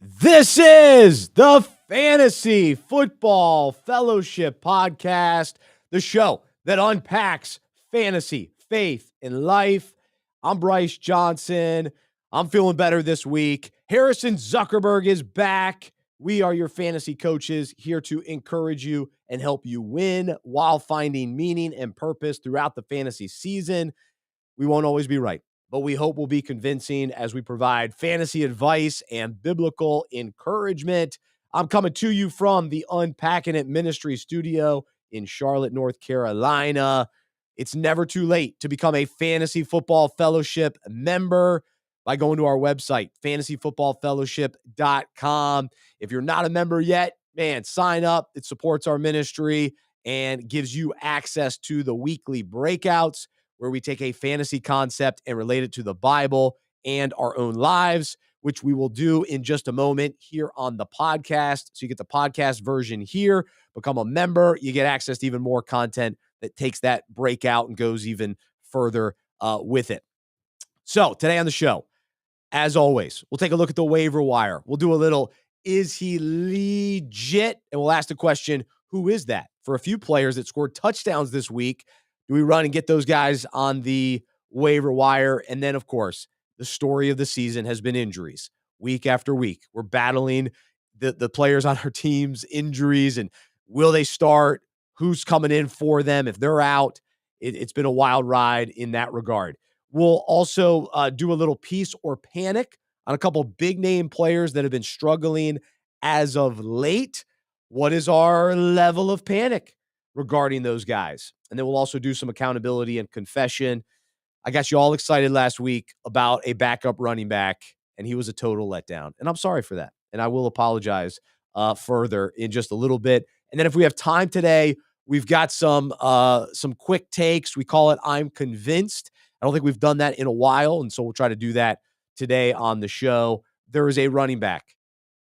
This is the Fantasy Football Fellowship Podcast, the show that unpacks fantasy, faith, and life. I'm Bryce Johnson. I'm feeling better this week. Harrison Zuckerberg is back. We are your fantasy coaches here to encourage you and help you win while finding meaning and purpose throughout the fantasy season. We won't always be right, but we hope we'll be convincing as we provide fantasy advice and biblical encouragement. I'm coming to you from the Unpacking It Ministry studio in Charlotte, North Carolina. It's never too late to become a Fantasy Football Fellowship member by going to our website, fantasyfootballfellowship.com. If you're not a member yet, man, sign up. It supports our ministry and gives you access to the weekly breakouts, where we take a fantasy concept and relate it to the Bible and our own lives, which we will do in just a moment here on the podcast. So you get the podcast version here, become a member, you get access to even more content that takes that breakout and goes even further with it. So today on the show, as always, we'll take a look at the waiver wire. We'll do a little, is he legit? And we'll ask the question, who is that? For a few players that scored touchdowns this week, do we run and get those guys on the waiver wire? And then, of course, the story of the season has been injuries. Week after week, we're battling the players on our team's injuries, and will they start? Who's coming in for them if they're out? It's been a wild ride in that regard. We'll also do a little piece or panic on a couple big name players that have been struggling as of late. What is our level of panic regarding those guys? And then we'll also do some accountability and confession. I got you all excited last week about a backup running back, and he was a total letdown. And I'm sorry for that. And I will apologize further in just a little bit. And then if we have time today, we've got some quick takes. We call it I'm Convinced. I don't think we've done that in a while, and so we'll try to do that today on the show. There is a running back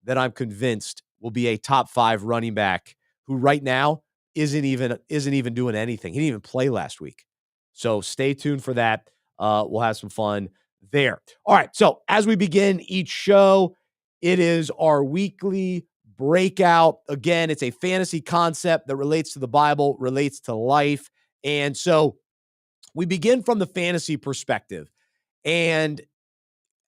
that I'm convinced will be a top 5 running back who right now isn't even doing anything. He didn't even play last week. So stay tuned for that. We'll have some fun there. All right. So as we begin each show, it is our weekly breakout. Again, it's a fantasy concept that relates to the Bible, relates to life. And so we begin from the fantasy perspective. And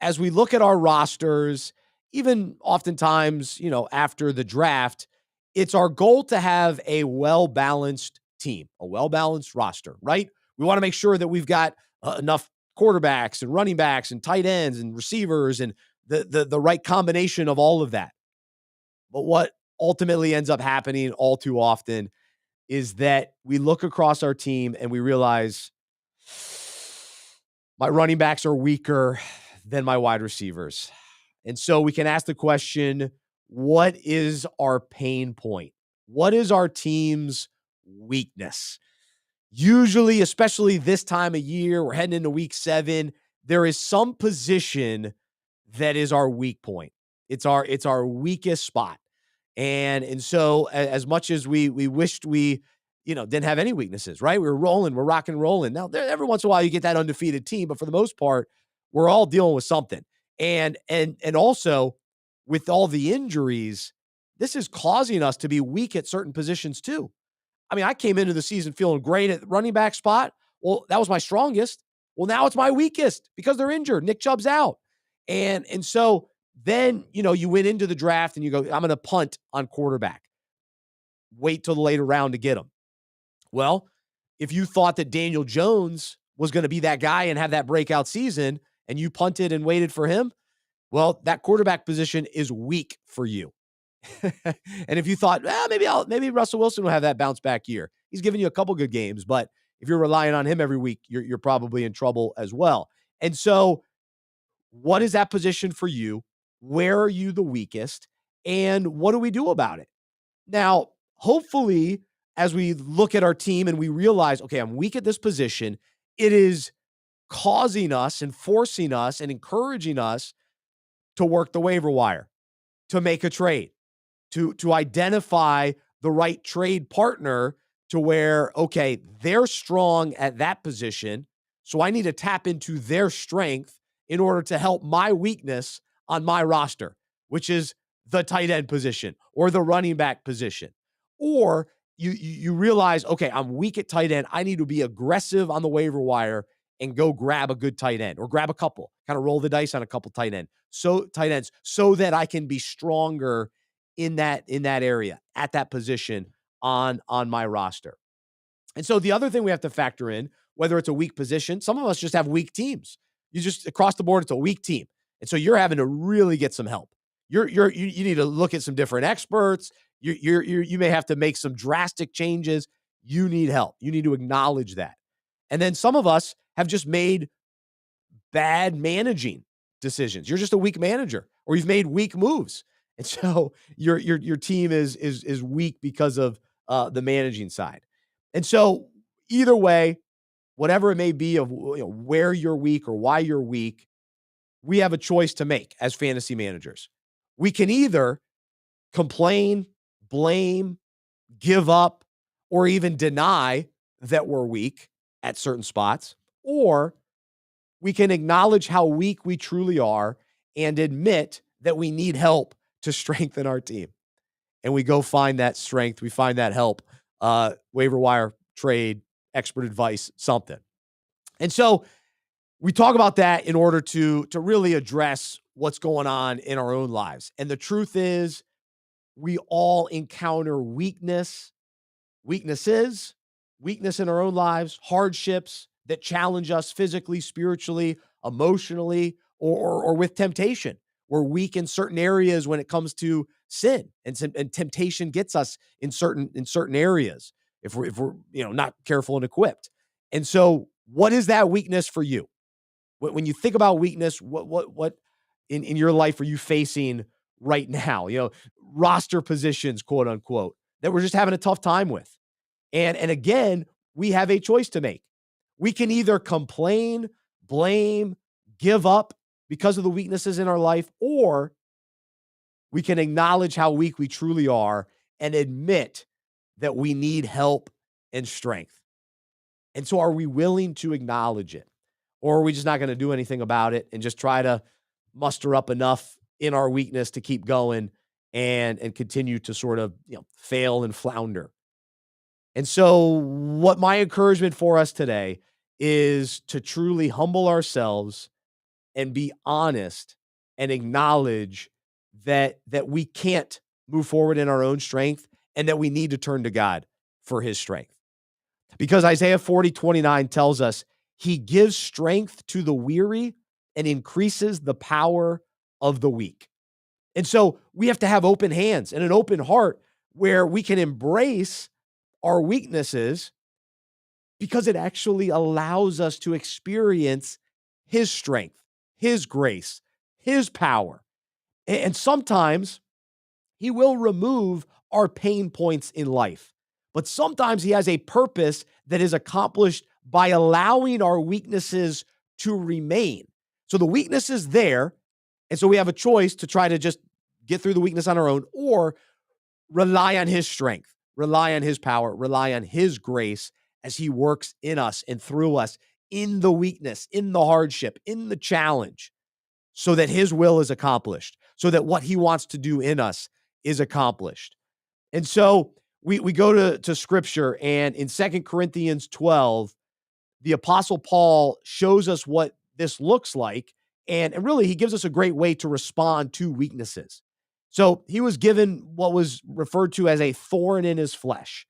as we look at our rosters, even oftentimes, after the draft, it's our goal to have a well-balanced team, a well-balanced roster, right? We want to make sure that we've got enough quarterbacks and running backs and tight ends and receivers and the right combination of all of that. But what ultimately ends up happening all too often is that we look across our team and we realize my running backs are weaker than my wide receivers. And so we can ask the question, what is our pain point? What is our team's weakness? Usually, especially this time of year, we're heading into week 7, there is some position that is our weak point. It's our weakest spot. And so as much as we wished we, didn't have any weaknesses, right? We were rolling, we're rock and rolling. Now, every once in a while you get that undefeated team, but for the most part, we're all dealing with something. And also with all the injuries, this is causing us to be weak at certain positions too. I mean, I came into the season feeling great at the running back spot. Well, that was my strongest. Well, now it's my weakest because they're injured. Nick Chubb's out. And so then, you went into the draft and you go, I'm going to punt on quarterback. Wait till the later round to get him. Well, if you thought that Daniel Jones was going to be that guy and have that breakout season and you punted and waited for him, well, that quarterback position is weak for you. And if you thought, maybe Russell Wilson will have that bounce back year. He's given you a couple good games, but if you're relying on him every week, you're probably in trouble as well. And so what is that position for you? Where are you the weakest? And what do we do about it? Now, hopefully, as we look at our team and we realize, okay, I'm weak at this position, it is causing us and forcing us and encouraging us to work the waiver wire, to make a trade, to identify the right trade partner to where, okay, they're strong at that position, so I need to tap into their strength in order to help my weakness on my roster, which is the tight end position or the running back position. Or you realize, okay, I'm weak at tight end. I need to be aggressive on the waiver wire and go grab a good tight end or grab a couple, kind of roll the dice on a couple tight ends so that I can be stronger in that area at that position on my roster. And so the other thing we have to factor in, whether it's a weak position, some of us just have weak teams. You just across the board, it's a weak team. And so you're having to really get some help. You need to look at some different experts. You may have to make some drastic changes. You need help. You need to acknowledge that. And then some of us have just made bad managing decisions. You're just a weak manager, or you've made weak moves. And so your team is weak because of the managing side. And so either way, whatever it may be of where you're weak or why you're weak, we have a choice to make as fantasy managers. We can either complain, blame, give up, or even deny that we're weak at certain spots, or we can acknowledge how weak we truly are and admit that we need help to strengthen our team. And we go find that strength. We find that help, waiver wire, trade, expert advice, something. And so we talk about that in order to really address what's going on in our own lives. And the truth is, we all encounter weakness in our own lives, hardships that challenge us physically, spiritually, emotionally, or with temptation. We're weak in certain areas when it comes to sin, and temptation gets us in certain areas if we're not careful and equipped. And so, what is that weakness for you? When you think about weakness, what in your life are you facing right now? Roster positions, quote unquote, that we're just having a tough time with. And again, we have a choice to make. We can either complain, blame, give up because of the weaknesses in our life, or we can acknowledge how weak we truly are and admit that we need help and strength. And so are we willing to acknowledge it? Or are we just not going to do anything about it and just try to muster up enough in our weakness to keep going and continue to sort of fail and flounder? And so what my encouragement for us today is to truly humble ourselves and be honest and acknowledge that we can't move forward in our own strength and that we need to turn to God for his strength. Because Isaiah 40:29 tells us he gives strength to the weary and increases the power of the weak. And so we have to have open hands and an open heart where we can embrace our weaknesses, because it actually allows us to experience his strength, his grace, his power. And sometimes he will remove our pain points in life, but sometimes he has a purpose that is accomplished by allowing our weaknesses to remain. So the weakness is there, and so we have a choice to try to just get through the weakness on our own, or rely on his strength, rely on his power, rely on his grace as he works in us and through us in the weakness, in the hardship, in the challenge, so that his will is accomplished, so that what he wants to do in us is accomplished. And so we go to scripture, and in 2 Corinthians 12, the Apostle Paul shows us what this looks like. And really, he gives us a great way to respond to weaknesses. So he was given what was referred to as a thorn in his flesh.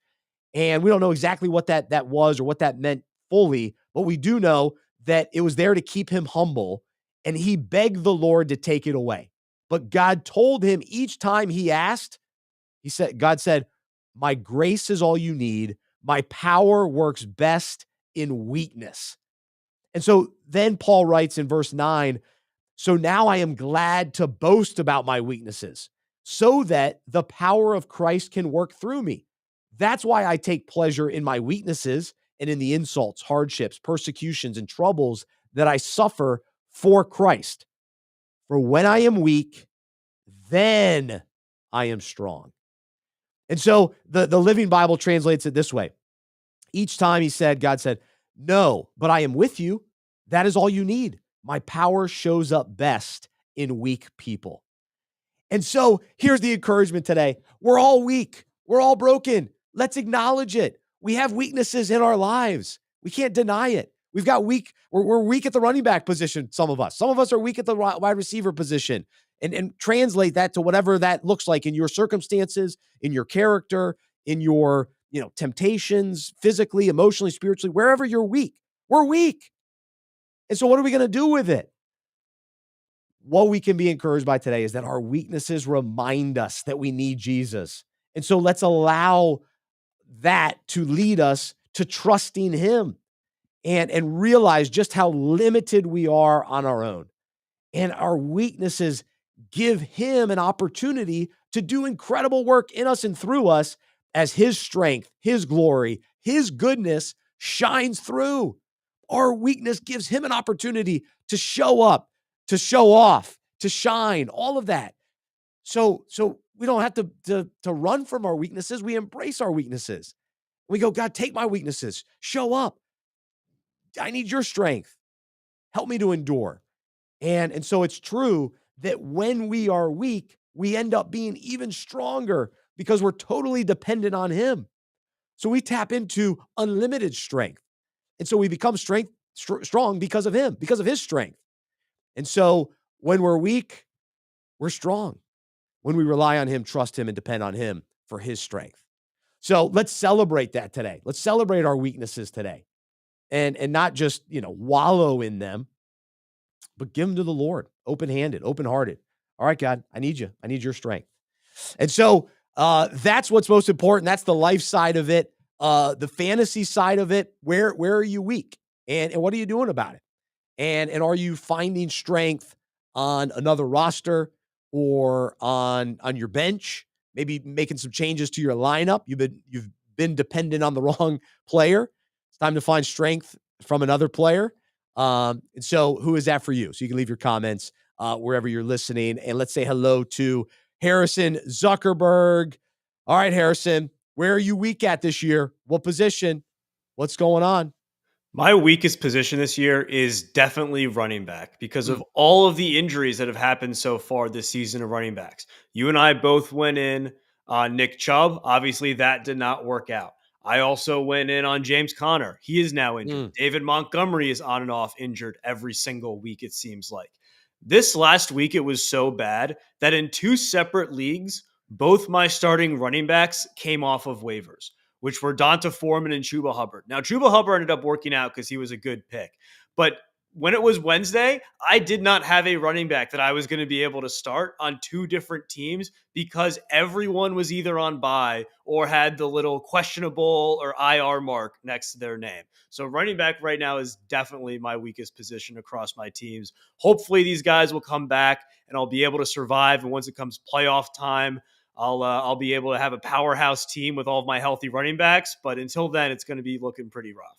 And we don't know exactly what that was or what that meant fully, but we do know that it was there to keep him humble, and he begged the Lord to take it away. But God told him each time he asked, God said, my grace is all you need. My power works best in weakness. And so then Paul writes in verse 9, so now I am glad to boast about my weaknesses, so that the power of Christ can work through me. That's why I take pleasure in my weaknesses and in the insults, hardships, persecutions, and troubles that I suffer for Christ. For when I am weak, then I am strong. And so the Living Bible translates it this way. Each time God said, no, but I am with you. That is all you need. My power shows up best in weak people. And so here's the encouragement today. We're all weak. We're all broken. Let's acknowledge it. We have weaknesses in our lives. We can't deny it. We've got we're weak at the running back position, some of us. Some of us are weak at the wide receiver position. And translate that to whatever that looks like in your circumstances, in your character, in your, temptations, physically, emotionally, spiritually, wherever you're weak. We're weak. And so what are we going to do with it? What we can be encouraged by today is that our weaknesses remind us that we need Jesus. And so let's allow that to lead us to trusting him and realize just how limited we are on our own. And our weaknesses give him an opportunity to do incredible work in us and through us as his strength, his glory, his goodness shines through. Our weakness gives him an opportunity to show up, to show off, to shine, all of that. So we don't have to run from our weaknesses. We embrace our weaknesses. We go, God, take my weaknesses, show up. I need your strength. Help me to endure. And so it's true that when we are weak, we end up being even stronger because we're totally dependent on him. So we tap into unlimited strength. And so we become strong because of him, because of his strength. And so when we're weak, we're strong. When we rely on him, trust him, and depend on him for his strength. So let's celebrate that today. Let's celebrate our weaknesses today and not just, wallow in them, but give them to the Lord, open-handed, open-hearted. All right, God, I need you. I need your strength. And so that's what's most important. That's the life side of it. The fantasy side of it, where are you weak? And what are you doing about it? And are you finding strength on another roster or on your bench? Maybe making some changes to your lineup. You've been dependent on the wrong player. It's time to find strength from another player. And so who is that for you? So you can leave your comments wherever you're listening. And let's say hello to Harrison Zuckerberg. All right, Harrison, where are you weak at this year? What position? What's going on? My weakest position this year is definitely running back because of Mm, all of the injuries that have happened so far this season of running backs. You and I both went in on Nick Chubb. Obviously, that did not work out. I also went in on James Conner. He is now injured. mm, David Montgomery is on and off injured every single week, it seems like. This last week, it was so bad that in two separate leagues, both my starting running backs came off of waivers, which were Donta Foreman and Chuba Hubbard. Now, Chuba Hubbard ended up working out because he was a good pick. But when it was Wednesday, I did not have a running back that I was going to be able to start on two different teams because everyone was either on bye or had the little questionable or IR mark next to their name. So running back right now is definitely my weakest position across my teams. Hopefully these guys will come back and I'll be able to survive. And once it comes playoff time, I'll be able to have a powerhouse team with all of my healthy running backs. But until then, it's going to be looking pretty rough.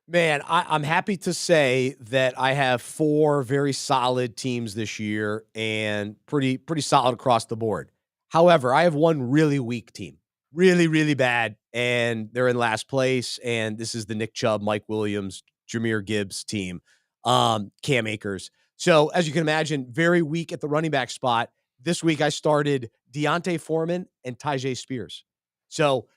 Man, I'm happy to say that I have 4 very solid teams this year and pretty solid across the board. However, I have one really weak team, really, really bad, and they're in last place. And this is the Nick Chubb, Mike Williams, Jahmyr Gibbs team, Cam Akers. So as you can imagine, very weak at the running back spot. This week I started Deontay Foreman and Tyjae Spears. So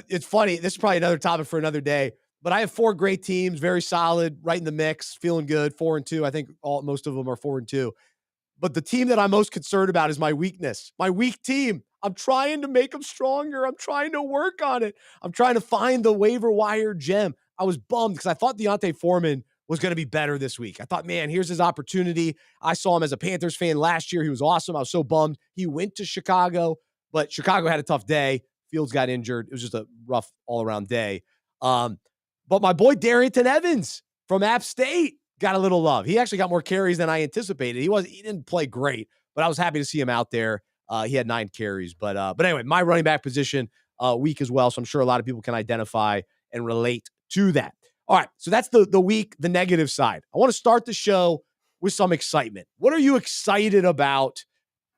it's funny. This is probably another topic for another day. But I have 4 great teams, very solid, right in the mix, feeling good, 4-2. I think most of them are 4-2. But the team that I'm most concerned about is my weakness, my weak team. I'm trying to make them stronger. I'm trying to work on it. I'm trying to find the waiver wire gem. I was bummed because I thought Deontay Foreman was going to be better this week. I thought, man, here's his opportunity. I saw him as a Panthers fan last year. He was awesome. I was so bummed. He went to Chicago, but Chicago had a tough day. Fields got injured. It was just a rough all-around day. But my boy Darrington Evans from App State got a little love. He actually got more carries than I anticipated. He didn't play great, but I was happy to see him out there. He had 9 carries, but anyway, my running back position weak as well. So I'm sure a lot of people can identify and relate to that. All right, so that's the weak, the negative side. I want to start the show with some excitement. What are you excited about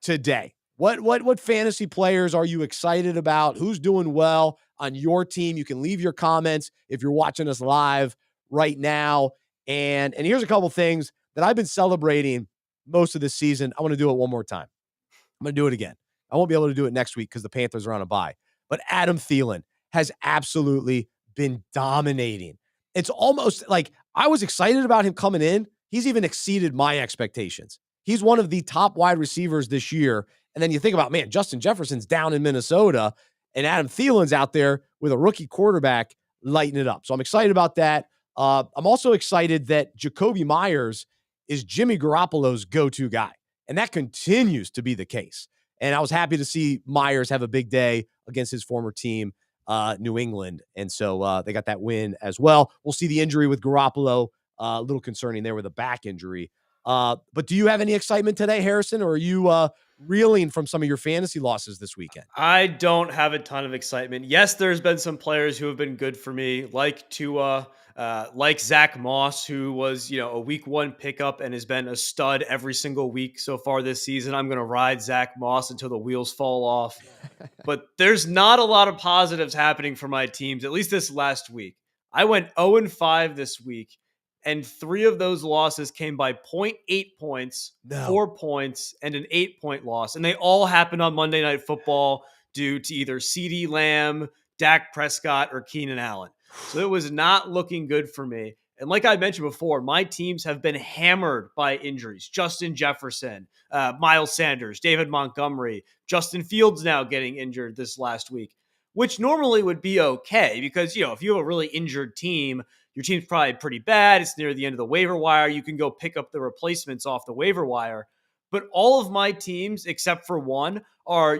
today? What fantasy players are you excited about? Who's doing well on your team? You can leave your comments if you're watching us live right now. And here's a couple things that I've been celebrating most of the season. I want to do it one more time. I'm going to do it again. I won't be able to do it next week because the Panthers are on a bye. But Adam Thielen has absolutely been dominating. It's almost like I was excited about him coming in. He's even exceeded my expectations. He's one of the top wide receivers this year. And then you think about, man, Justin Jefferson's down in Minnesota and Adam Thielen's out there with a rookie quarterback lighting it up. So I'm excited about that. I'm also excited that Jacoby Meyers is Jimmy Garoppolo's go-to guy. And that continues to be the case. And I was happy to see Meyers have a big day against his former team, New England. And so they got that win as well. We'll see the injury with Garoppolo. A little concerning there with a back injury. But do you have any excitement today, Harrison, or are you reeling from some of your fantasy losses this weekend? I don't have a ton of excitement. Yes, there's been some players who have been good for me, like Tua, like Zach Moss, who was, a week one pickup and has been a stud every single week so far this season. I'm going to ride Zach Moss until the wheels fall off. But there's not a lot of positives happening for my teams, at least this last week. I went 0-5 this week, and 3 of those losses came by 0.8 points, 4 points, and an 8-point loss. And they all happened on Monday Night Football due to either CeeDee Lamb, Dak Prescott, or Keenan Allen. So it was not looking good for me. And like I mentioned before, my teams have been hammered by injuries. Justin Jefferson, Miles Sanders, David Montgomery, Justin Fields now getting injured this last week, which normally would be okay because, if you have a really injured team, your team's probably pretty bad. It's near the end of the waiver wire. You can go pick up the replacements off the waiver wire. But all of my teams, except for one, are,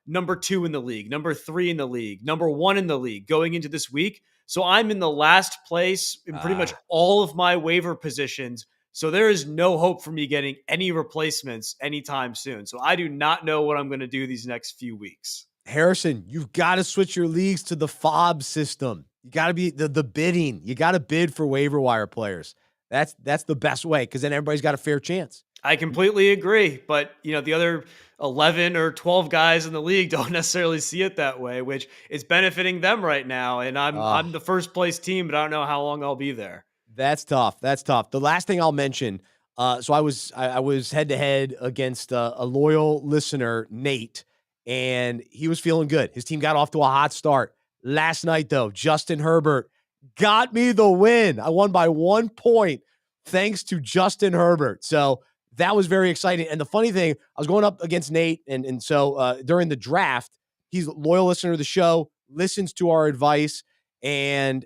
number 2 in the league, number 3 in the league, number 1 in the league going into this week. So I'm in the last place in pretty much all of my waiver positions. So there is no hope for me getting any replacements anytime soon. So I do not know what I'm going to do these next few weeks. Harrison, you've got to switch your leagues to the FOB system. You got to be the bidding. You got to bid for waiver wire players. That's the best way because then everybody's got a fair chance. I completely agree. But, the other 11 or 12 guys in the league don't necessarily see it that way, which is benefiting them right now. And I'm the first place team, but I don't know how long I'll be there. That's tough. That's tough. The last thing I'll mention, so I was head to head against a loyal listener, Nate, and he was feeling good. His team got off to a hot start. Last night, though, Justin Herbert got me the win. I won by 1 point thanks to Justin Herbert. So that was very exciting. And the funny thing, I was going up against Nate, and so during the draft, he's a loyal listener to the show, listens to our advice, and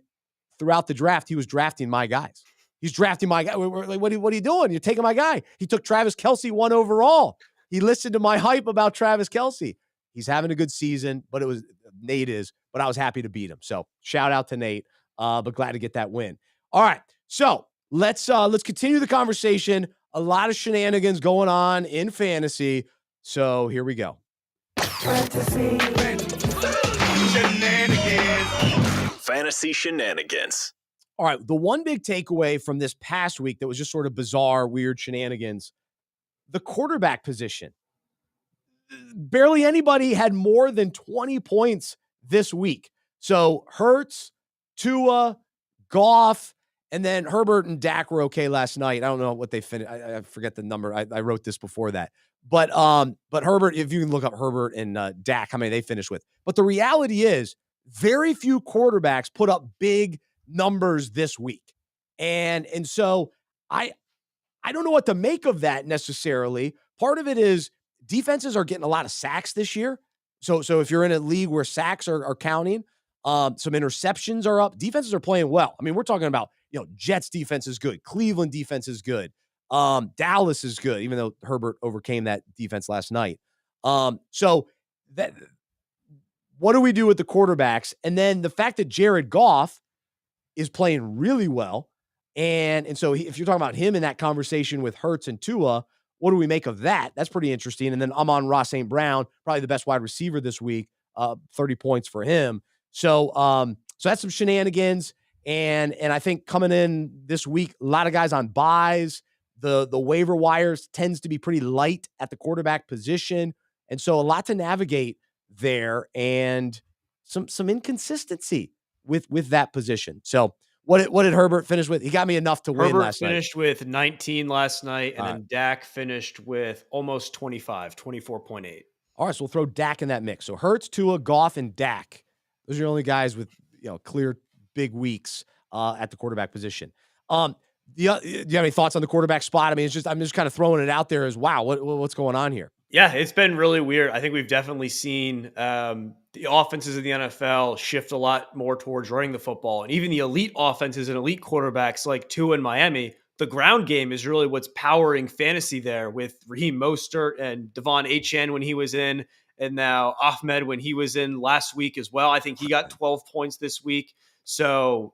throughout the draft, he was drafting my guys. He's drafting my guy. We're like, what are you doing? You're taking my guy. He took Travis Kelce 1 overall. He listened to my hype about Travis Kelce. He's having a good season, but Nate is, but I was happy to beat him. So shout out to Nate, but glad to get that win. All right. So let's continue the conversation. A lot of shenanigans going on in fantasy. So here we go. Fantasy shenanigans. All right. The one big takeaway from this past week that was just sort of bizarre, weird shenanigans, the quarterback position. Barely anybody had more than 20 points this week. So Hurts, Tua, Goff, and then Herbert and Dak were okay last night. I don't know what they finished. I forget the number. I wrote this before that. But Herbert, if you can look up Herbert and Dak, how many they finished with. But the reality is very few quarterbacks put up big numbers this week. And so I don't know what to make of that necessarily. Part of it is defenses are getting a lot of sacks this year. So if you're in a league where sacks are counting, some interceptions are up. Defenses are playing well. I mean, we're talking about, Jets defense is good. Cleveland defense is good. Dallas is good, even though Herbert overcame that defense last night. So that, what do we do with the quarterbacks? And then the fact that Jared Goff is playing really well. And so if you're talking about him in that conversation with Hurts and Tua, what do we make of that? That's pretty interesting. And then Amon-Ra St. Brown, probably the best wide receiver this week, 30 points for him. So that's some shenanigans. And I think coming in this week, a lot of guys on buys. The waiver wires tends to be pretty light at the quarterback position. And so a lot to navigate there and some inconsistency with that position. So What did Herbert finish with? He got me enough to win Herbert last night. finished with 19 last night, and All then right. Dak finished with almost 25, 24.8. All right, so we'll throw Dak in that mix. So Hurts, Tua, Goff, and Dak. Those are the only guys with clear big weeks at the quarterback position. Do you have any thoughts on the quarterback spot? I mean, I'm just kind of throwing it out there as wow, what's going on here? Yeah, it's been really weird. I think we've definitely seen the offenses of the NFL shift a lot more towards running the football. And even the elite offenses and elite quarterbacks like Tua in Miami, the ground game is really what's powering fantasy there with Raheem Mostert and Devon Achane when he was in, and now Ahmed when he was in last week as well. I think he got 12 points this week. So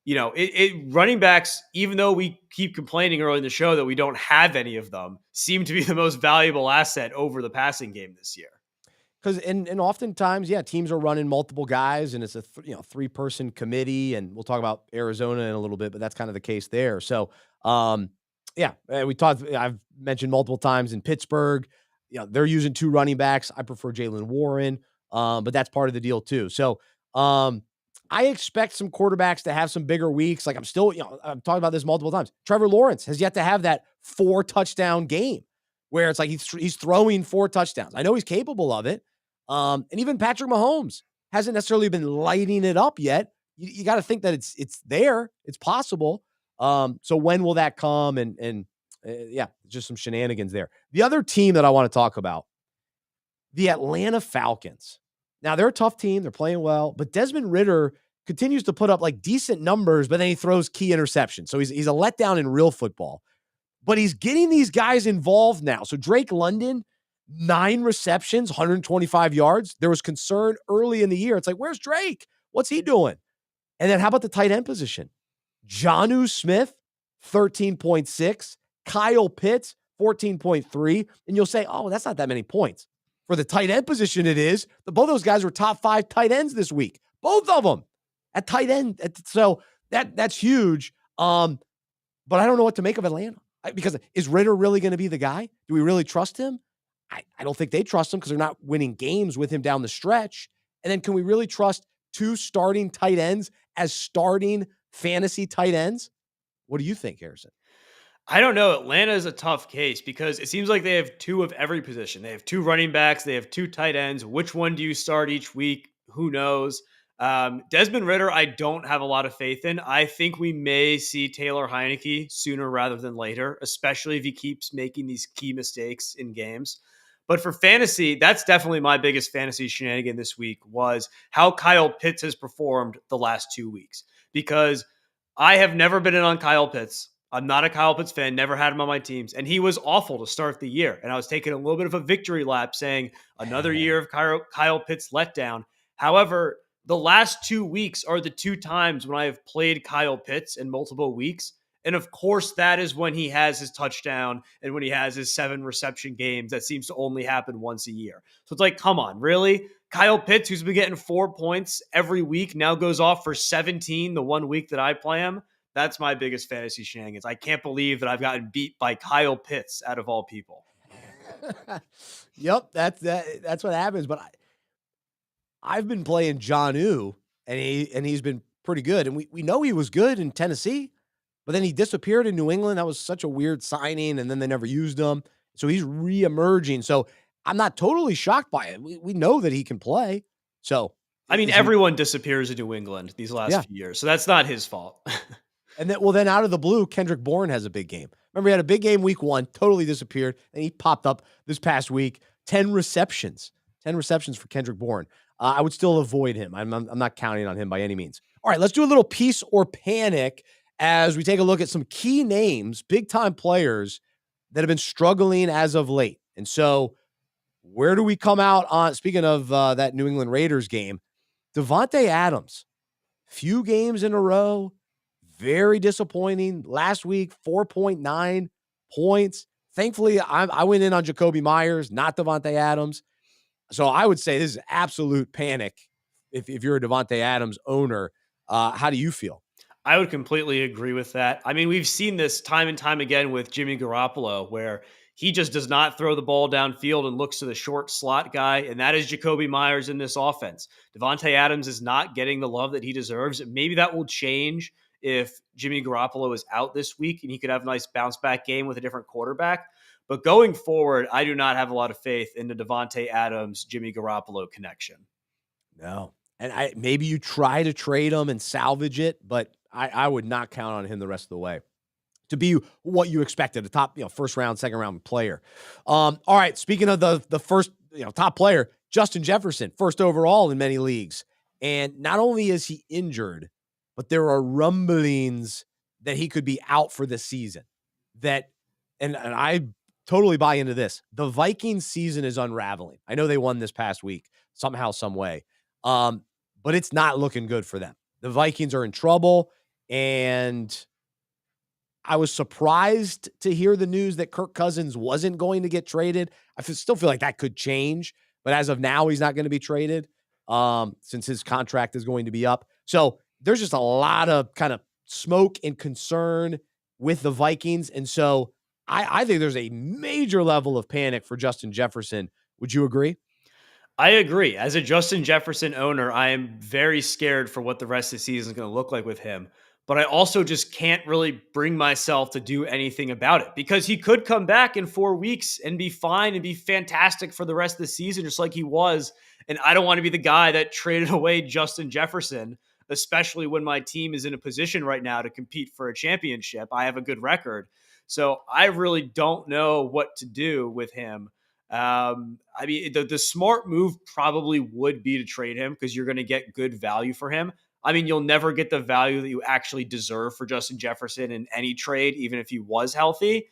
running backs, even though we keep complaining early in the show that we don't have any of them, seem to be the most valuable asset over the passing game this year. Because and oftentimes, teams are running multiple guys, and it's a 3-person committee, and we'll talk about Arizona in a little bit, but that's kind of the case there. So, I've mentioned multiple times in Pittsburgh, they're using 2 running backs. I prefer Jalen Warren, but that's part of the deal too. So, I expect some quarterbacks to have some bigger weeks. Like I'm talking about this multiple times. Trevor Lawrence has yet to have that 4-touchdown game where it's like he's throwing 4 touchdowns. I know he's capable of it. And even Patrick Mahomes hasn't necessarily been lighting it up yet. You got to think that it's there. It's possible. So when will that come? Just some shenanigans there. The other team that I want to talk about, the Atlanta Falcons. Now, they're a tough team. They're playing well, but Desmond Ridder continues to put up like decent numbers, but then he throws key interceptions. So he's a letdown in real football, but he's getting these guys involved now. So Drake London, 9 receptions, 125 yards. There was concern early in the year. It's like, where's Drake? What's he doing? And then how about the tight end position? Jonnu Smith, 13.6. Kyle Pitts, 14.3. And you'll say, oh, that's not that many points. For the tight end position, it is. Both those guys were top 5 tight ends this week. Both of them at tight end. So that's huge. But I don't know what to make of Atlanta. Because is Ridder really going to be the guy? Do we really trust him? I don't think they trust him because they're not winning games with him down the stretch. And then can we really trust 2 starting tight ends as starting fantasy tight ends? What do you think, Harrison? I don't know. Atlanta is a tough case because it seems like they have 2 of every position. They have 2 running backs. They have 2 tight ends. Which one do you start each week? Who knows? Desmond Ridder, I don't have a lot of faith in. I think we may see Taylor Heineke sooner rather than later, especially if he keeps making these key mistakes in games. But for fantasy, that's definitely my biggest fantasy shenanigan this week was how Kyle Pitts has performed the last 2 weeks. Because I have never been in on Kyle Pitts. I'm not a Kyle Pitts fan, never had him on my teams. And he was awful to start the year. And I was taking a little bit of a victory lap saying another year of Kyle Pitts letdown. However, the last 2 weeks are the 2 times when I have played Kyle Pitts in multiple weeks. And of course, that is when he has his touchdown and when he has his 7 reception games. That seems to only happen once a year. So it's like, come on, really? Kyle Pitts, who's been getting 4 points every week, now goes off for 17 the 1 week that I play him. That's my biggest fantasy shenanigans. I can't believe that I've gotten beat by Kyle Pitts out of all people. Yep, that's what happens. But I've been playing Jonnu, and he's been pretty good. And we know he was good in Tennessee, but then he disappeared in New England. That was such a weird signing, and then they never used him. So he's reemerging. So I'm not totally shocked by it. We know that he can play. So I mean, everyone disappears in New England these last few years, so that's not his fault. And then out of the blue, Kendrick Bourne has a big game. Remember, he had a big game week 1, totally disappeared, and he popped up this past week. 10 receptions for Kendrick Bourne. I would still avoid him. I'm not counting on him by any means. All right, let's do a little peace or panic as we take a look at some key names, big-time players that have been struggling as of late. And so where do we come out on, speaking of that New England Raiders game, Devontae Adams, few games in a row, very disappointing. Last week, 4.9 points. Thankfully, I went in on Jacoby Meyers, not Devontae Adams. So I would say this is absolute panic if you're a Devontae Adams owner. How do you feel? I would completely agree with that. I mean, we've seen this time and time again with Jimmy Garoppolo, where he just does not throw the ball downfield and looks to the short slot guy, and that is Jacoby Meyers in this offense. Devontae Adams is not getting the love that he deserves. Maybe that will change if Jimmy Garoppolo is out this week and he could have a nice bounce back game with a different quarterback. But going forward, I do not have a lot of faith in the Devontae Adams, Jimmy Garoppolo connection. No. And maybe you try to trade him and salvage it, but I would not count on him the rest of the way to be what you expected, a top, first round, second round player. All right. Speaking of the first, top player, Justin Jefferson, first overall in many leagues. And not only is he injured, but there are rumblings that he could be out for the season. And I totally buy into this. The Vikings season is unraveling. I know they won this past week somehow, some way. But it's not looking good for them. The Vikings are in trouble, and I was surprised to hear the news that Kirk Cousins wasn't going to get traded. Still feel like that could change, but as of now, he's not going to be traded since his contract is going to be up. So there's just a lot of kind of smoke and concern with the Vikings. And so I think there's a major level of panic for Justin Jefferson. Would you agree? I agree. As a Justin Jefferson owner, I am very scared for what the rest of the season is going to look like with him. But I also just can't really bring myself to do anything about it because he could come back in 4 weeks and be fine and be fantastic for the rest of the season, just like he was. And I don't want to be the guy that traded away Justin Jefferson, especially when my team is in a position right now to compete for a championship. I have a good record. So I really don't know what to do with him. I mean, the smart move probably would be to trade him because you're going to get good value for him. I mean, you'll never get the value that you actually deserve for Justin Jefferson in any trade, even if he was healthy.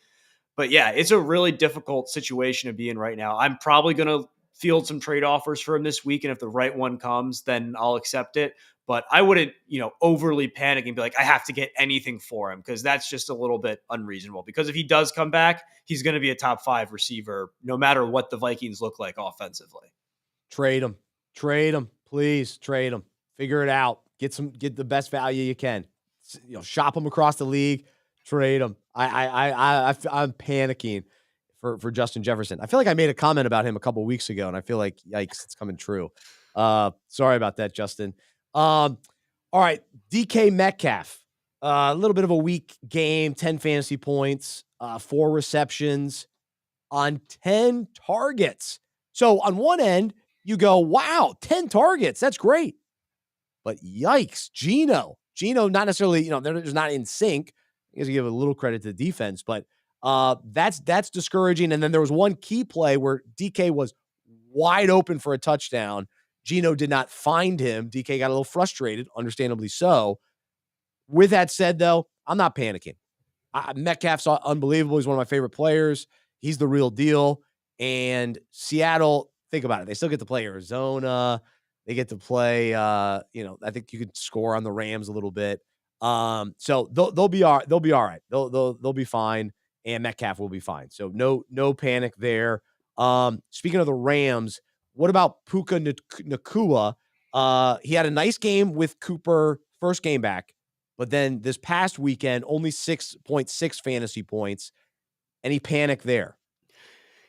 But yeah, it's a really difficult situation to be in right now. I'm probably going to field some trade offers for him this week. And if the right one comes, then I'll accept it. But I wouldn't, overly panic and be like, I have to get anything for him because that's just a little bit unreasonable. Because if he does come back, he's going to be a top 5 receiver, no matter what the Vikings look like offensively. Trade him, please trade him. Figure it out. Get the best value you can. Shop him across the league. Trade him. I'm panicking for Justin Jefferson. I feel like I made a comment about him a couple weeks ago, and I feel like yikes, it's coming true. Sorry about that, Justin. All right, DK Metcalf. A little bit of a weak game. 10 fantasy points. 4 receptions on 10 targets. So on one end, you go, wow, 10 targets. That's great. But yikes, Geno, not necessarily, they're just not in sync. I guess you give a little credit to the defense, but that's discouraging. And then there was one key play where DK was wide open for a touchdown. Geno did not find him. DK got a little frustrated, understandably so. With that said, though, I'm not panicking. Metcalf's unbelievable. He's one of my favorite players. He's the real deal. And Seattle, think about it. They still get to play Arizona. They get to play, I think you could score on the Rams a little bit. So they'll be all right. They'll be fine, and Metcalf will be fine. So no panic there. Speaking of the Rams, what about Puka Nacua? He had a nice game with Cooper first game back, but then this past weekend only 6.6 fantasy points, and he panicked there.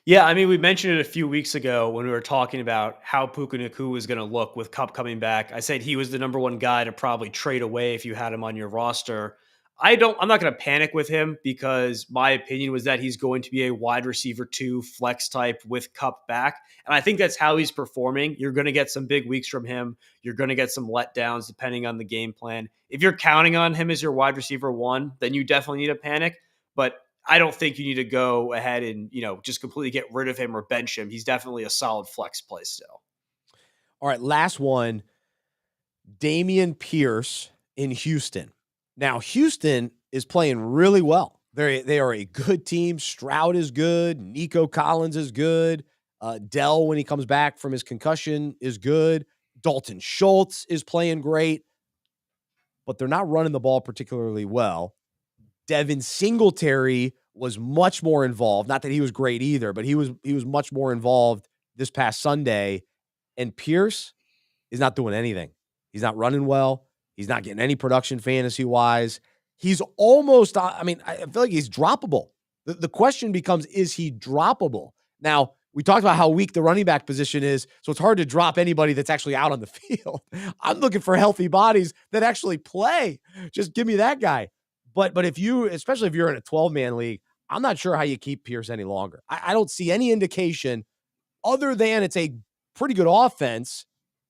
Yeah, I mean, we mentioned it a few weeks ago when we were talking about how Puka Nacua was going to look with Kupp coming back. I said he was the number one guy to probably trade away if you had him on your roster. I'm not going to panic with him because my opinion was that he's going to be a wide receiver 2 flex type with Kupp back. And I think that's how he's performing. You're going to get some big weeks from him. You're going to get some letdowns depending on the game plan. If you're counting on him as your wide receiver 1, then you definitely need to panic. But I don't think you need to go ahead and, just completely get rid of him or bench him. He's definitely a solid flex play still. All right, last one, Dameon Pierce in Houston. Now, Houston is playing really well. They are a good team. Stroud is good. Nico Collins is good. Dell, when he comes back from his concussion, is good. Dalton Schultz is playing great. But they're not running the ball particularly well. Devin Singletary was much more involved. Not that he was great either, but he was much more involved this past Sunday. And Pierce is not doing anything. He's not running well. He's not getting any production fantasy-wise. He's almost, I feel like he's droppable. The question becomes, is he droppable? Now, we talked about how weak the running back position is, so it's hard to drop anybody that's actually out on the field. I'm looking for healthy bodies that actually play. Just give me that guy. But if you, especially if you're in a 12-man league, I'm not sure how you keep Pierce any longer. I don't see any indication other than it's a pretty good offense,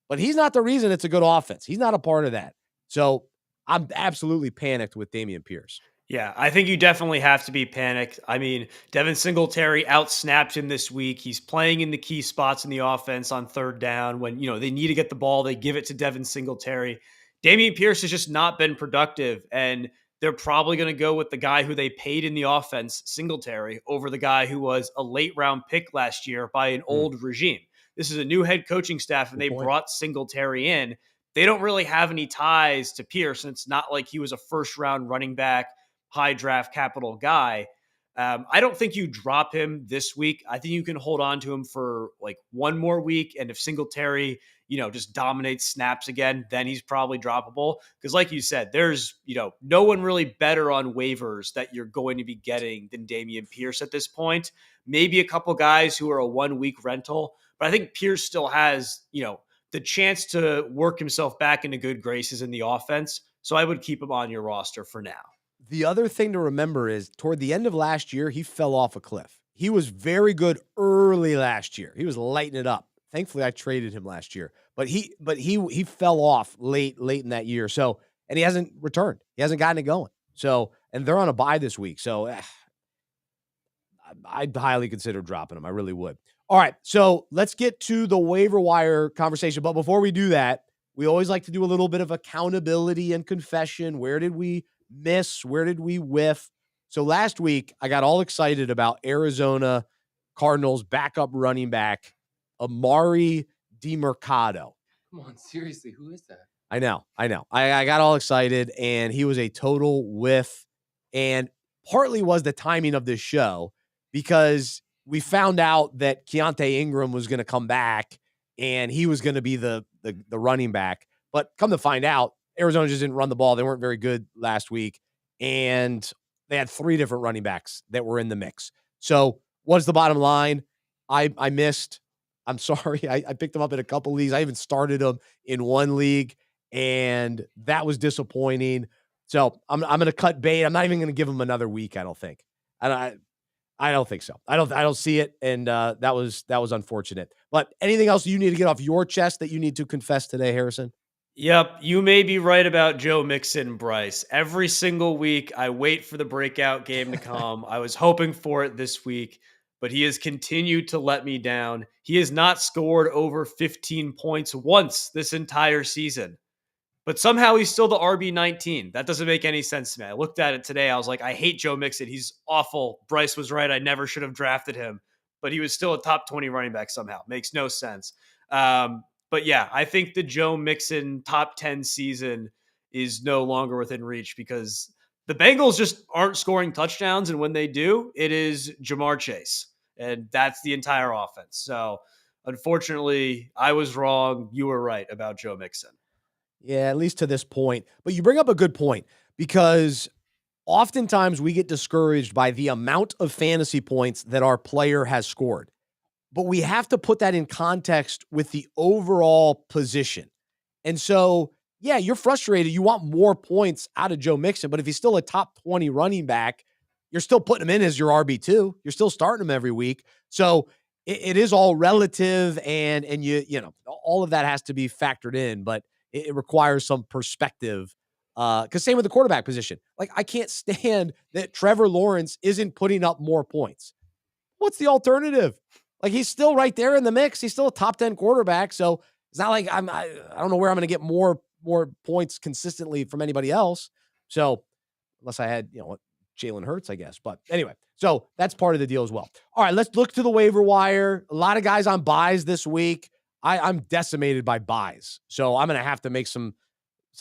but he's not the reason it's a good offense. He's not a part of that. So I'm absolutely panicked with Dameon Pierce. Yeah, I think you definitely have to be panicked. I mean, Devin Singletary outsnapped him this week. He's playing in the key spots in the offense on third down. When, they need to get the ball, they give it to Devin Singletary. Dameon Pierce has just not been productive, and they're probably going to go with the guy who they paid in the offense, Singletary, over the guy who was a late round pick last year by an old regime. This is a new head coaching staff, and they brought Singletary in. They don't really have any ties to Pierce, and it's not like he was a first round running back, high draft capital guy. I don't think you drop him this week. I think you can hold on to him for like one more week. And if Singletary, just dominates snaps again, then he's probably droppable. Because like you said, there's, no one really better on waivers that you're going to be getting than Dameon Pierce at this point. Maybe a couple guys who are a 1 week rental, but I think Pierce still has, the chance to work himself back into good graces in the offense. So I would keep him on your roster for now. The other thing to remember is toward the end of last year, he fell off a cliff. He was very good early last year. He was lighting it up. Thankfully, I traded him last year, but he fell off late in that year. So, and he hasn't returned. He hasn't gotten it going. So, and they're on a bye this week. So I'd highly consider dropping him. I really would. All right. So let's get to the waiver wire conversation. But before we do that, we always like to do a little bit of accountability and confession. Where did we miss? Where did we whiff? So last week, I got all excited about Arizona Cardinals backup running back, Amari DiMercado. Come on, seriously, who is that? I know. I got all excited, and he was a total whiff. And partly was the timing of this show, because we found out that Keontae Ingram was going to come back, and he was going to be the running back. But come to find out, Arizona just didn't run the ball. They weren't very good last week, and they had 3 different running backs that were in the mix. So what's the bottom line? I missed. I'm sorry. I picked him up in a couple leagues. I even started him in one league, and that was disappointing. So I'm going to cut bait. I'm not even going to give him another week, I don't think. I don't think so. I don't see it, and that was unfortunate. But anything else you need to get off your chest that you need to confess today, Harrison? Yep, you may be right about Joe Mixon, Bryce. Every single week, I wait for the breakout game to come. I was hoping for it this week, but he has continued to let me down. He has not scored over 15 points once this entire season. But somehow he's still the RB19. That doesn't make any sense to me. I looked at it today. I was like, I hate Joe Mixon. He's awful. Bryce was right. I never should have drafted him. But he was still a top 20 running back somehow. Makes no sense. But yeah, I think the Joe Mixon top 10 season is no longer within reach, because the Bengals just aren't scoring touchdowns. And when they do, it is Jamar Chase. And that's the entire offense. So unfortunately, I was wrong. You were right about Joe Mixon. Yeah, at least to this point. But you bring up a good point, because oftentimes we get discouraged by the amount of fantasy points that our player has scored. But we have to put that in context with the overall position. And so, yeah, you're frustrated. You want more points out of Joe Mixon, but if he's still a top 20 running back, you're still putting him in as your RB2. You're still starting him every week. So it is all relative, and you know, all of that has to be factored in, but it requires some perspective. Because same with the quarterback position. Like, I can't stand that Trevor Lawrence isn't putting up more points. What's the alternative? Like, he's still right there in the mix. He's still a top 10 quarterback. So it's not like I don't know where I'm going to get more points consistently from anybody else. So unless I had, Jalen Hurts, I guess. But anyway, so that's part of the deal as well. All right, let's look to the waiver wire. A lot of guys on buys this week. I'm decimated by buys. So I'm going to have to make some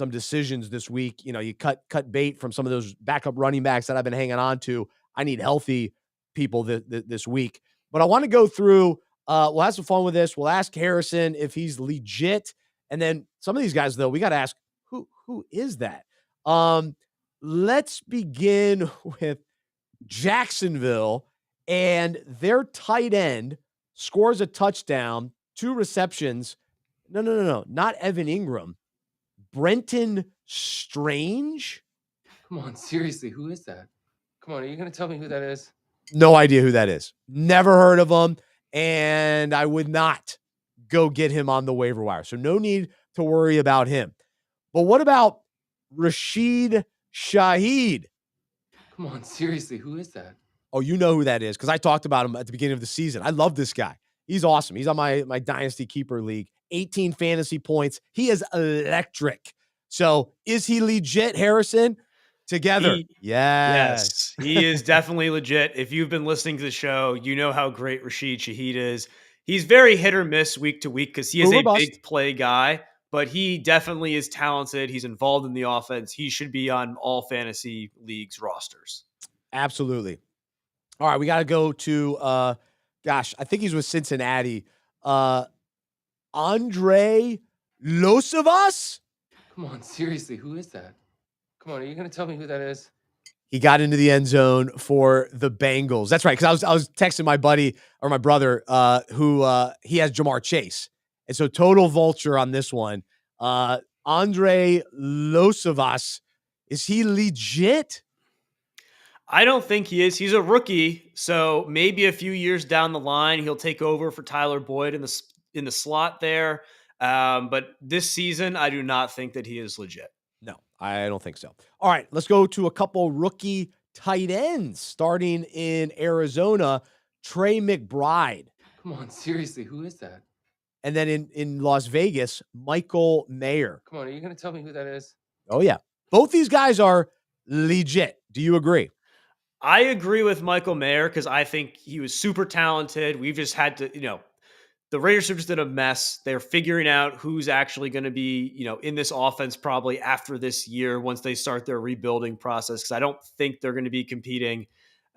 decisions this week. You cut bait from some of those backup running backs that I've been hanging on to. I need healthy people this week. But I want to go through, we'll have some fun with this. We'll ask Harrison if he's legit. And then some of these guys, though, we got to ask, who is that? Let's begin with Jacksonville and their tight end, scores a touchdown, 2 receptions. No. Not Evan Ingram. Brenton Strange? Come on, seriously, who is that? Come on, are you gonna tell me who that is? No idea who that is. Never heard of him, and I would not go get him on the waiver wire. So no need to worry about him. But what about Rashid Shaheed? Come on, seriously, who is that? Oh, you know who that is because I talked about him at the beginning of the season. I love this guy. He's awesome. He's on my Dynasty Keeper League. 18 fantasy points. He is electric. So is he legit, Harrison? Together. Yes. Yes, he is definitely legit. If you've been listening to the show, you know how great Rashid Shaheed is. He's very hit or miss week to week because he is Boom or a bust. big play guy, but he definitely is talented. He's involved in the offense. He should be on all fantasy leagues rosters. Absolutely. All right, we got to go to I think he's with Cincinnati. Andre Losavas? Come on, seriously, who is that? Come on, are you gonna tell me who that is? He got into the end zone for the Bengals. That's right, because I was texting my buddy or my brother who he has Jamar Chase. And so total vulture on this one. Andre Losavas, is he legit? I don't think he is. He's a rookie, so maybe a few years down the line he'll take over for Tyler Boyd in the slot there. But this season, I do not think that he is legit. No, I don't think so. All right, let's go to a couple rookie tight ends starting in Arizona. Trey McBride. Come on, seriously, who is that? And then in Las Vegas, Michael Mayer. Come on, are you gonna tell me who that is? Oh, yeah. Both these guys are legit. Do you agree? I agree with Michael Mayer because I think he was super talented. We've just had to, the Raiders are just in a mess. They're figuring out who's actually going to be, in this offense probably after this year once they start their rebuilding process because I don't think they're going to be competing.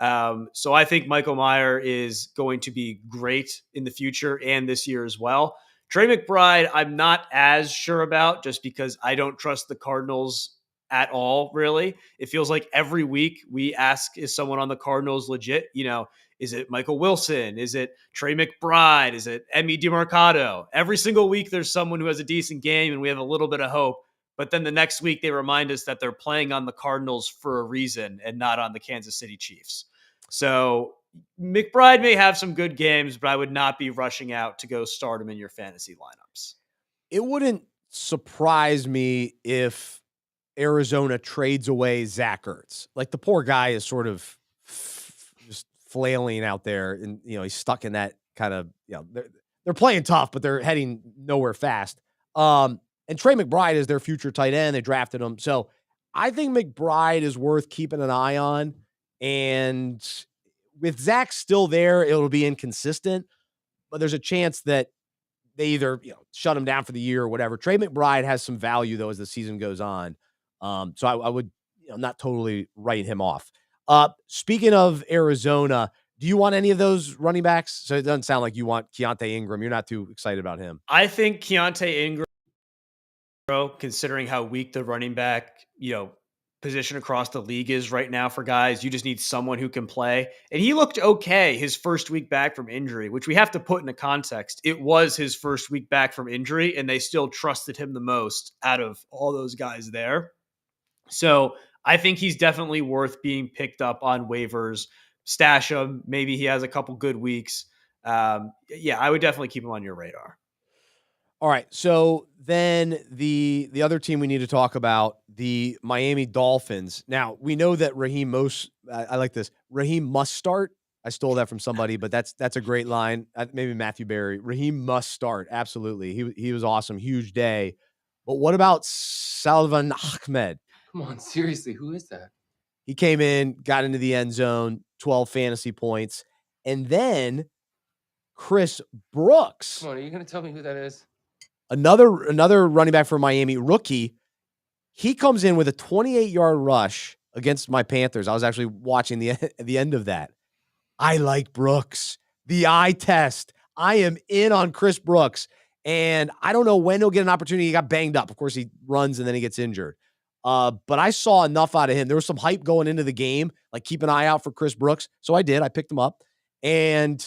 So I think Michael Mayer is going to be great in the future and this year as well. Trey McBride, I'm not as sure about just because I don't trust the Cardinals at all, really. It feels like every week we ask, is someone on the Cardinals legit? Is it Michael Wilson? Is it Trey McBride? Is it Emmy DeMarcado? Every single week there's someone who has a decent game and we have a little bit of hope. But then the next week they remind us that they're playing on the Cardinals for a reason and not on the Kansas City Chiefs. So McBride may have some good games, but I would not be rushing out to go start him in your fantasy lineups. It wouldn't surprise me if Arizona trades away Zach Ertz. Like the poor guy is sort of just flailing out there and, he's stuck in that kind of, they're playing tough, but they're heading nowhere fast. And Trey McBride is their future tight end. They drafted him. So I think McBride is worth keeping an eye on. And with Zach still there, it'll be inconsistent, but there's a chance that they either, shut him down for the year or whatever. Trey McBride has some value though, as the season goes on. So I would, not totally write him off. Speaking of Arizona, do you want any of those running backs? So it doesn't sound like you want Keontae Ingram. You're not too excited about him. I think Keontae Ingram, considering how weak the running back, position across the league is right now for guys, you just need someone who can play. And he looked okay his first week back from injury, which we have to put into context. It was his first week back from injury, and they still trusted him the most out of all those guys there. So I think he's definitely worth being picked up on waivers. Stash him. Maybe he has a couple good weeks. I would definitely keep him on your radar. All right. So then the other team we need to talk about, the Miami Dolphins. Now, we know that I like this. Raheem must start. I stole that from somebody, but that's a great line. Maybe Matthew Berry. Raheem must start. Absolutely. He was awesome. Huge day. But what about Salvan Ahmed? Come on, seriously, who is that? He came in, got into the end zone, 12 fantasy points. And then Chris Brooks. Come on, are you going to tell me who that is? Another running back for Miami, rookie. He comes in with a 28-yard rush against my Panthers. I was actually watching the end of that. I like Brooks. The eye test. I am in on Chris Brooks. And I don't know when he'll get an opportunity. He got banged up. Of course, he runs and then he gets injured. But I saw enough out of him. There was some hype going into the game, like keep an eye out for Chris Brooks. So I did. I picked him up, and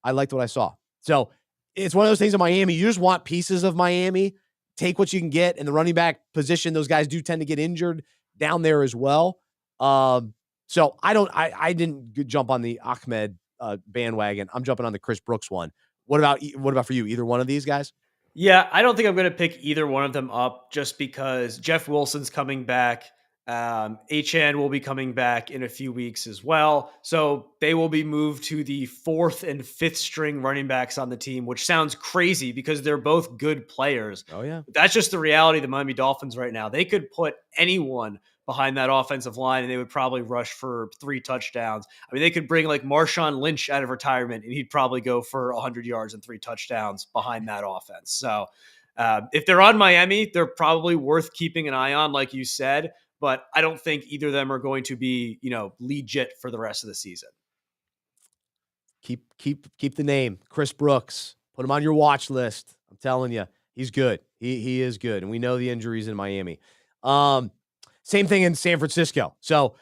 I liked what I saw. So it's one of those things in Miami. You just want pieces of Miami. Take what you can get. In the running back position, those guys do tend to get injured down there as well. So I didn't jump on the Ahmed bandwagon. I'm jumping on the Chris Brooks one. What about for you? Either one of these guys? Yeah, I don't think I'm going to pick either one of them up just because Jeff Wilson's coming back. Achan will be coming back in a few weeks as well. So they will be moved to the 4th and 5th string running backs on the team, which sounds crazy because they're both good players. Oh, yeah. That's just the reality of the Miami Dolphins right now. They could put anyone behind that offensive line and they would probably rush for 3 touchdowns. I mean, they could bring like Marshawn Lynch out of retirement and he'd probably go for 100 yards and 3 touchdowns behind that offense. So if they're on Miami, they're probably worth keeping an eye on, like you said. But I don't think either of them are going to be, legit for the rest of the season. Keep the name Chris Brooks. Put him on your watch list. I'm telling you, he's good. He is good, and we know the injuries in Miami. Same thing in San Francisco. So,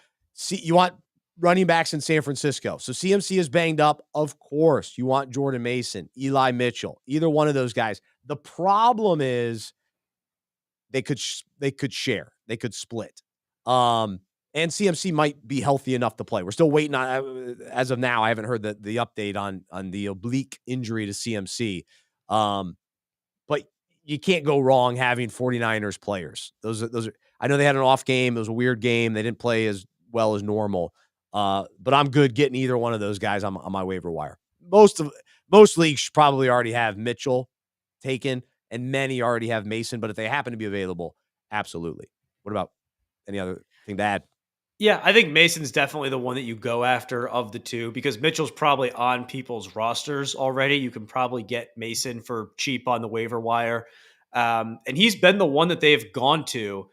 you want running backs in San Francisco. So CMC is banged up. Of course, you want Jordan Mason, Eli Mitchell, either one of those guys. The problem is they could share. They could split. And CMC might be healthy enough to play. We're still waiting on, as of now, I haven't heard the update on the oblique injury to CMC. But you can't go wrong having 49ers players. Those are, I know they had an off game. It was a weird game. They didn't play as well as normal. But I'm good getting either one of those guys on my waiver wire. Most leagues probably already have Mitchell taken, and many already have Mason. But if they happen to be available, absolutely. What about any other thing to add? Yeah, I think Mason's definitely the one that you go after of the two because Mitchell's probably on people's rosters already. You can probably get Mason for cheap on the waiver wire. And he's been the one that they've gone to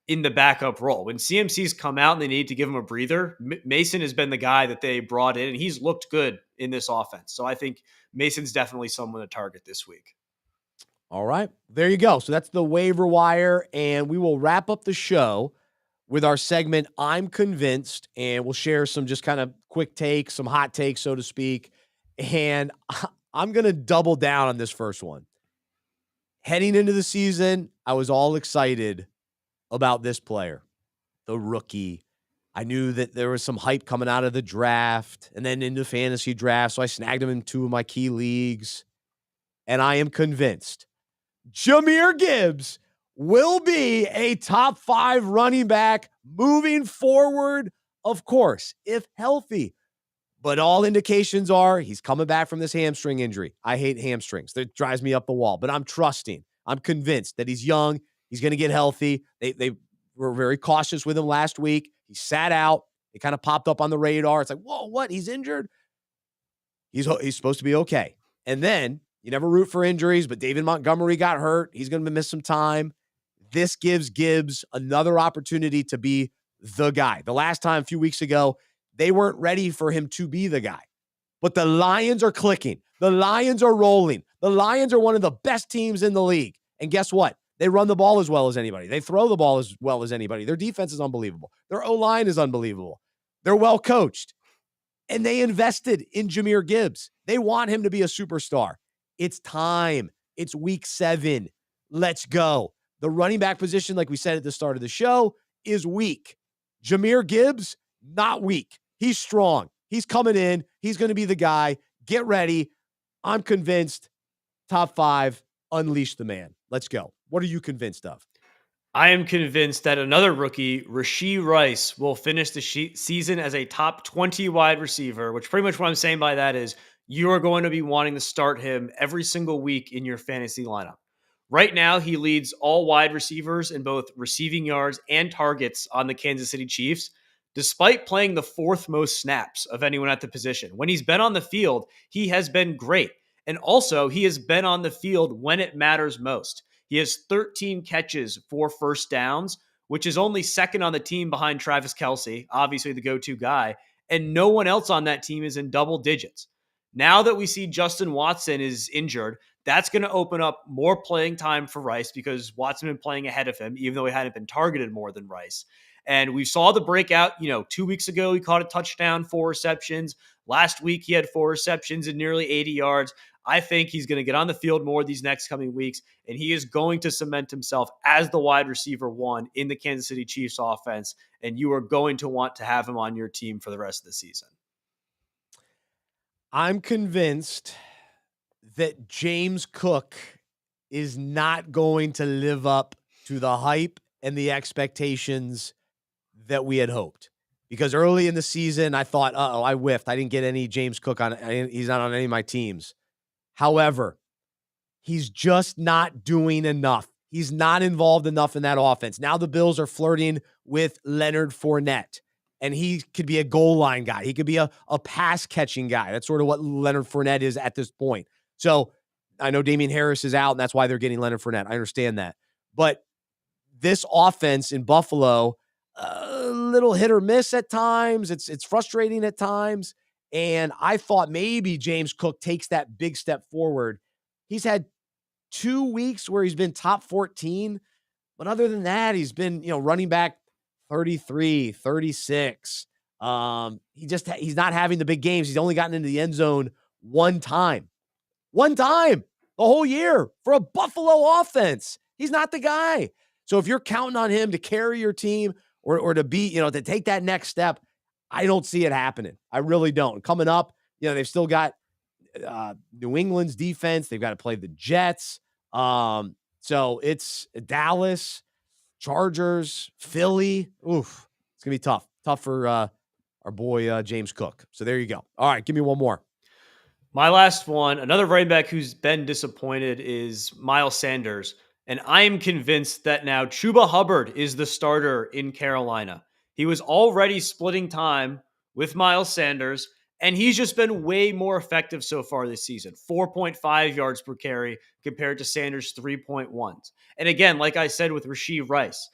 in the backup role. When CMC's come out and they need to give him a breather, Mason has been the guy that they brought in, and he's looked good in this offense. So I think Mason's definitely someone to target this week. All right, there you go. So that's the waiver wire, and we will wrap up the show with our segment, I'm Convinced, and we'll share some just kind of quick takes, some hot takes, so to speak. And I'm going to double down on this first one. Heading into the season, I was all excited about this player, the rookie. I knew that there was some hype coming out of the draft and then into fantasy draft, so I snagged him in 2 of my key leagues. And I am convinced Jahmyr Gibbs will be a top 5 running back moving forward, of course, if healthy. But all indications are he's coming back from this hamstring injury. I hate hamstrings. That drives me up the wall. But I'm trusting. I'm convinced that he's young. He's going to get healthy. They were very cautious with him last week. He sat out. It kind of popped up on the radar. It's like, whoa, what? He's injured? He's supposed to be okay. And then you never root for injuries, but David Montgomery got hurt. He's going to miss some time. This gives Gibbs another opportunity to be the guy. The last time, a few weeks ago, they weren't ready for him to be the guy. But the Lions are clicking. The Lions are rolling. The Lions are one of the best teams in the league. And guess what? They run the ball as well as anybody. They throw the ball as well as anybody. Their defense is unbelievable. Their O-line is unbelievable. They're well coached. And they invested in Jahmyr Gibbs. They want him to be a superstar. It's time. It's week 7. Let's go. The running back position, like we said at the start of the show, is weak. Jahmyr Gibbs, not weak. He's strong. He's coming in. He's going to be the guy. Get ready. I'm convinced. Top 5, unleash the man. Let's go. What are you convinced of? I am convinced that another rookie, Rashee Rice, will finish the season as a top 20 wide receiver, which pretty much what I'm saying by that is you are going to be wanting to start him every single week in your fantasy lineup. Right now, he leads all wide receivers in both receiving yards and targets on the Kansas City Chiefs, despite playing the 4th most snaps of anyone at the position. When he's been on the field, he has been great. And also, he has been on the field when it matters most. He has 13 catches for first downs, which is only 2nd on the team behind Travis Kelce, obviously the go-to guy, and no one else on that team is in double digits. Now that we see Justin Watson is injured, that's going to open up more playing time for Rice because Watson been playing ahead of him, even though he hadn't been targeted more than Rice. And we saw the breakout, 2 weeks ago, he caught a touchdown, 4 receptions. Last week, he had 4 receptions and nearly 80 yards. I think he's going to get on the field more these next coming weeks, and he is going to cement himself as the wide receiver 1 in the Kansas City Chiefs offense, and you are going to want to have him on your team for the rest of the season. I'm convinced that James Cook is not going to live up to the hype and the expectations that we had hoped. Because early in the season, I thought, I whiffed. I didn't get any James Cook on. He's not on any of my teams. However, he's just not doing enough. He's not involved enough in that offense. Now the Bills are flirting with Leonard Fournette, and he could be a goal line guy. He could be a pass catching guy. That's sort of what Leonard Fournette is at this point. So I know Damian Harris is out, and that's why they're getting Leonard Fournette. I understand that. But this offense in Buffalo, a little hit or miss at times. It's frustrating at times. And I thought maybe James Cook takes that big step forward. He's had 2 weeks where he's been top 14. But other than that, he's been, running back 33, 36. He's not having the big games. He's only gotten into the end zone one time the whole year for a Buffalo offense. He's not the guy. So if you're counting on him to carry your team or to be, to take that next step, I don't see it happening. I really don't. Coming up, they've still got New England's defense. They've got to play the Jets. So it's Dallas, Chargers, Philly. Oof, it's going to be tough. Tough for our boy James Cook. So there you go. All right, give me one more. My last one, another running back who's been disappointed is Miles Sanders. And I am convinced that now Chuba Hubbard is the starter in Carolina. He was already splitting time with Miles Sanders, and he's just been way more effective so far this season. 4.5 yards per carry compared to Sanders' 3.1. And again, like I said with Rashee Rice,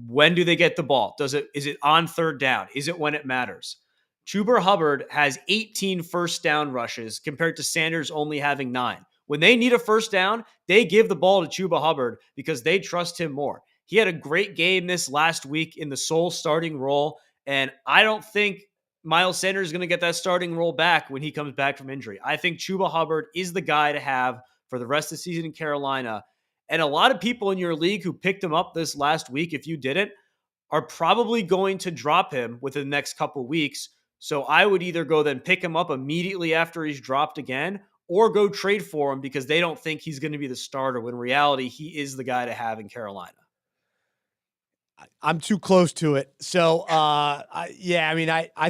when do they get the ball? Is it on third down? Is it when it matters? Chuba Hubbard has 18 first down rushes compared to Sanders only having 9. When they need a first down, they give the ball to Chuba Hubbard because they trust him more. He had a great game this last week in the sole starting role, and I don't think Miles Sanders is going to get that starting role back when he comes back from injury. I think Chuba Hubbard is the guy to have for the rest of the season in Carolina. And a lot of people in your league who picked him up this last week, if you didn't, are probably going to drop him within the next couple weeks. So I would either go then pick him up immediately after he's dropped again, or go trade for him because they don't think he's going to be the starter, when in reality, he is the guy to have in Carolina. I'm too close to it. So, I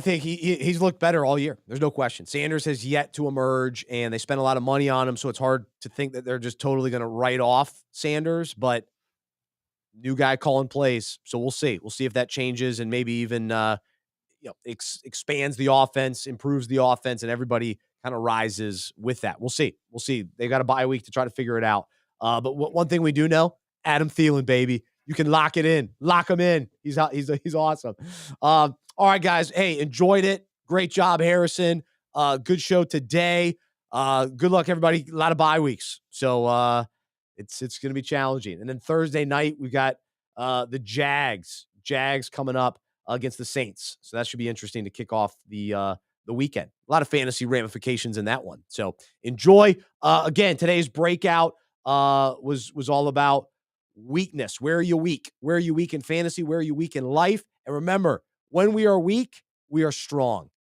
think he's looked better all year. There's no question. Sanders has yet to emerge, and they spent a lot of money on him, so it's hard to think that they're just totally going to write off Sanders, but new guy calling plays. So we'll see. We'll see if that changes and maybe even expands the offense, improves the offense, and everybody kind of rises with that. We'll see. They got a bye week to try to figure it out. But one thing we do know, Adam Thielen, baby. You can lock it in. Lock him in. He's awesome. All right, guys. Hey, enjoyed it. Great job, Harrison. Good show today. Good luck, everybody. A lot of bye weeks. So it's going to be challenging. And then Thursday night, we got the Jags coming up against the Saints. So that should be interesting to kick off the weekend. A lot of fantasy ramifications in that one. So enjoy. Again, today's breakout was all about weakness. Where are you weak? Where are you weak in fantasy? Where are you weak in life? And remember, when we are weak, we are strong.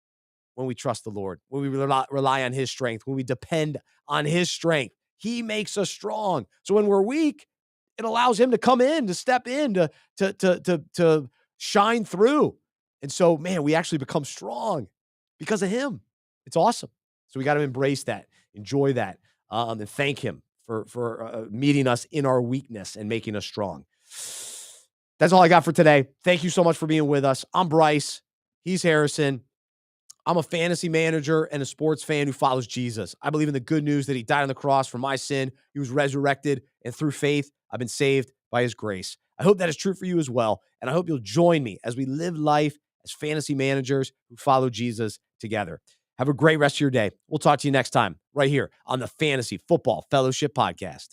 When we trust the Lord, when we rely on his strength, when we depend on his strength, he makes us strong. So when we're weak, it allows him to come in, to step in, to shine through. And so, man, we actually become strong because of him. It's awesome. So we got to embrace that, enjoy that, and thank him for meeting us in our weakness and making us strong. That's all I got for today. Thank you so much for being with us. I'm Bryce. He's Harrison. I'm a fantasy manager and a sports fan who follows Jesus. I believe in the good news that he died on the cross for my sin. He was resurrected, and through faith, I've been saved by his grace. I hope that is true for you as well, and I hope you'll join me as we live life as fantasy managers who follow Jesus together. Have a great rest of your day. We'll talk to you next time right here on the Fantasy Football Fellowship Podcast.